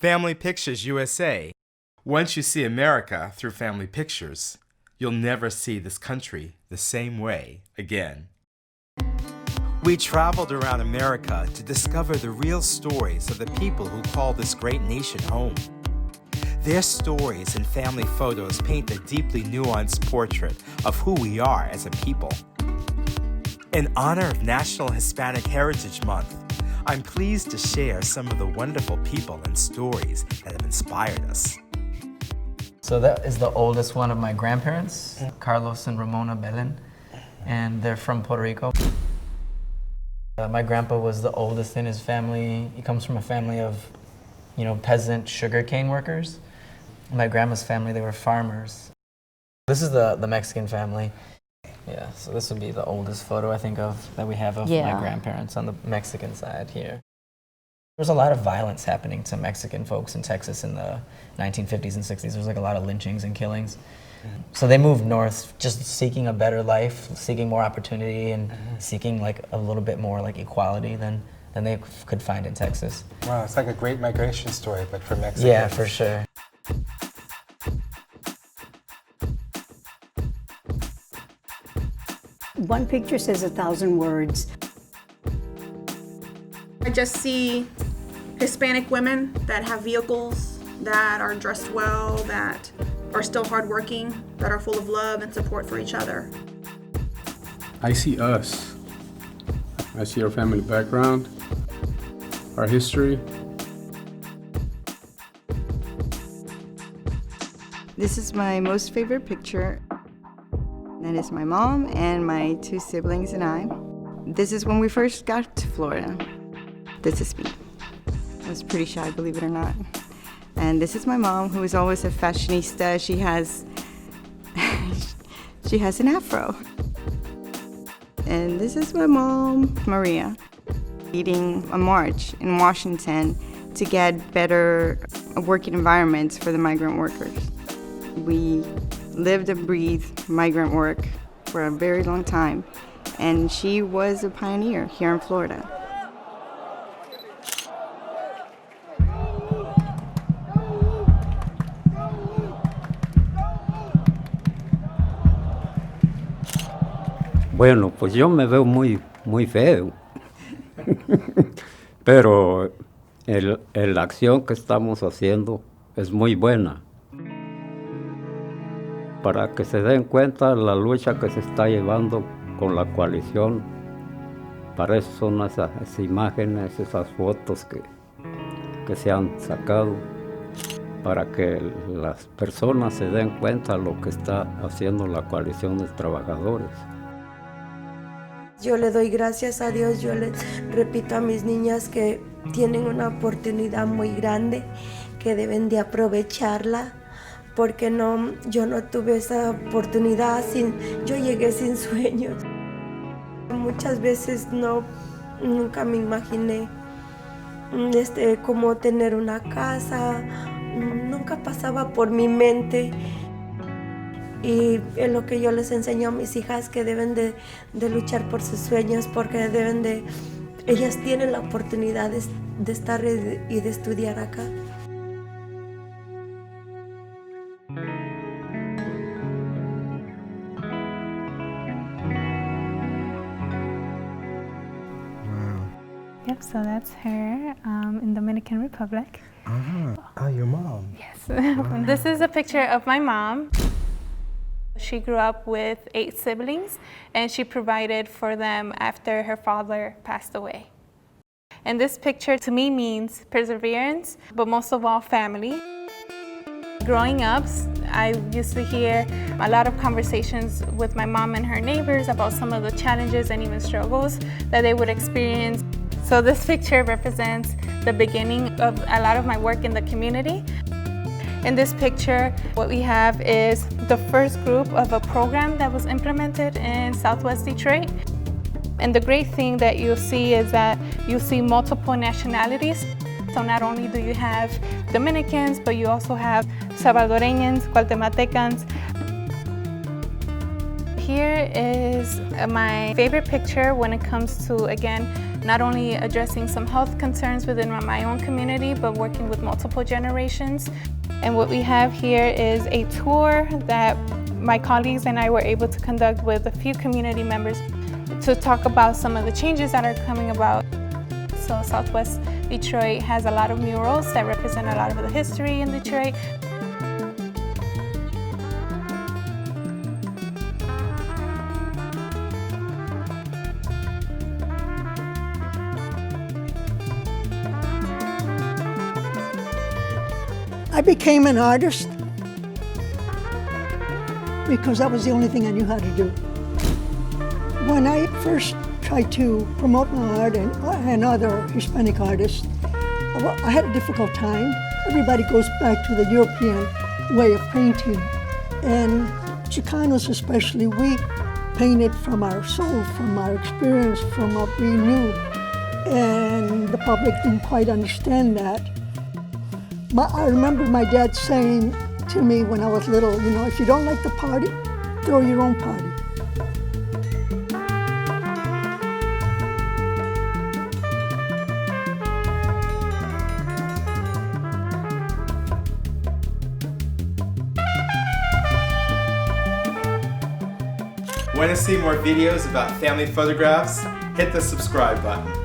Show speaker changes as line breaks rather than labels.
Family Pictures USA. Once you see America through family pictures, you'll never see this country the same way again. We traveled around America to discover the real stories of the people who call this great nation home. Their stories and family photos paint a deeply nuanced portrait of who we are as a people. In honor of National Hispanic Heritage Month, I'm pleased to share some of the wonderful people and stories that have inspired us.
So that is the oldest one of my grandparents, Carlos and Ramona Belen, and they're from Puerto Rico. My grandpa was the oldest in his family. He comes from a family of, peasant sugarcane workers. My grandma's family, they were farmers. This is the Mexican family. Yeah, so this would be the oldest photo I think of that we have of my grandparents on the Mexican side here. There was a lot of violence happening to Mexican folks in Texas in the 1950s and 60s. There was like a lot of lynchings and killings. So they moved north just seeking a better life, seeking more opportunity, and seeking like a little bit more like equality than they could find in Texas.
Wow, it's like a great migration story, but for Mexico.
Yeah, for sure.
One picture says 1,000 words.
I just see Hispanic women that have vehicles, that are dressed well, that are still hardworking, that are full of love and support for each other.
I see us. I see our family background, our history.
This is my most favorite picture. That is my mom and my 2 siblings and I. This is when we first got to Florida. This is me. I was pretty shy, believe it or not. And this is my mom, who is always a fashionista. She has an afro. And this is my mom, Maria, leading a march in Washington to get better working environments for the migrant workers. We lived and breathed migrant work for a very long time, and she was a pioneer here in Florida.
Bueno, pues yo me veo muy feo, pero la acción que estamos haciendo es muy buena. Para que se den cuenta la lucha que se está llevando con la coalición, para eso son esas imágenes, esas fotos que se han sacado, para que las personas se den cuenta lo que está haciendo la coalición de trabajadores.
Yo le doy gracias a Dios, yo les repito a mis niñas que tienen una oportunidad muy grande, que deben de aprovecharla, porque yo no tuve esa oportunidad, yo llegué sin sueños. Muchas veces nunca me imaginé cómo tener una casa, nunca pasaba por mi mente. Y es lo que yo les enseño a mis hijas, que deben de luchar por sus sueños, porque ellas tienen la oportunidad de estar y de estudiar acá.
Yep, so that's her in Dominican Republic.
Oh, your mom.
Yes. Wow. This is a picture of my mom. She grew up with 8 siblings, and she provided for them after her father passed away. And this picture to me means perseverance, but most of all family. Growing up, I used to hear a lot of conversations with my mom and her neighbors about some of the challenges and even struggles that they would experience. So this picture represents the beginning of a lot of my work in the community. In this picture, what we have is the first group of a program that was implemented in Southwest Detroit. And the great thing that you'll see is that you see multiple nationalities. So not only do you have Dominicans, but you also have Salvadoreños, Guatemaltecans. Here is my favorite picture when it comes to, again, not only addressing some health concerns within my own community, but working with multiple generations. And what we have here is a tour that my colleagues and I were able to conduct with a few community members to talk about some of the changes that are coming about. So Southwest Detroit has a lot of murals that represent a lot of the history in Detroit.
I became an artist because that was the only thing I knew how to do. When I first tried to promote my art and other Hispanic artists, I had a difficult time. Everybody goes back to the European way of painting. And Chicanos especially, we painted from our soul, from our experience, from what we knew. And the public didn't quite understand that. I remember my dad saying to me when I was little, you know, if you don't like the party, throw your own party.
Want to see more videos about family photographs? Hit the subscribe button.